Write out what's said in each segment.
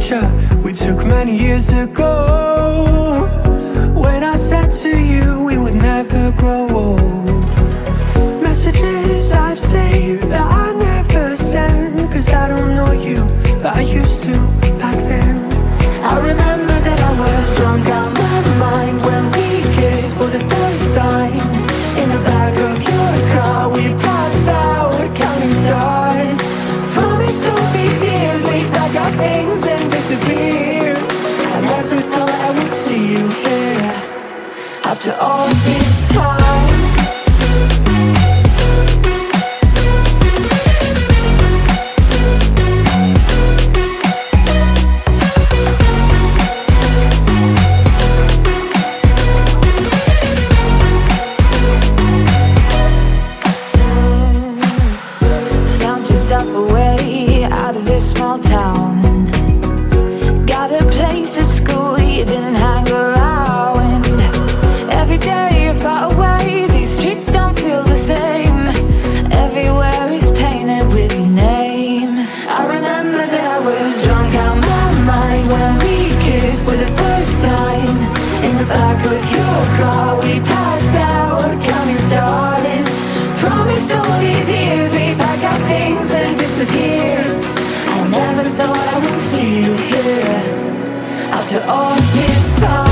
picture we took many years ago, when I said to you we would never grow old. Messages I've saved that I never send, cause I don't know you, but I used to back then. I remember that I was drunk out my mind when we kissed for the first time. In the back of your car we passed out counting stars. Promised all these years we'd pack our things and disappear. I never thought I would see you here after all this time. Away out of this small town, got a place at school you didn't hang around. Every day you're far away, these streets don't feel the same. Everywhere is painted with your name. I remember that I was drunk out my mind when we kissed for the first time. In the back of your car we passed out counting stars. Promised all these years we'd pack our things and disappear. I never thought I would see you here after all this time.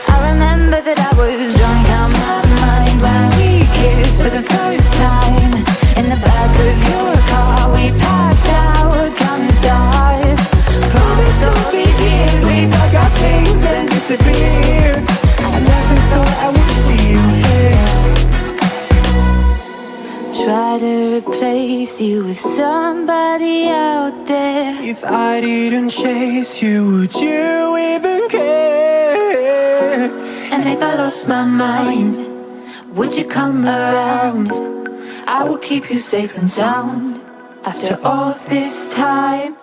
I remember that I was drunk out my mind when we kissed for the first time. In the back of your car we passed out counting stars. Promised all these years we'd pack our things and disappear. I never thought I would see you here. Try to replace you with somebody out there. If I didn't chase you, would you even care? And if I lost my mind, would you come around? I will keep you safe and sound after all this time.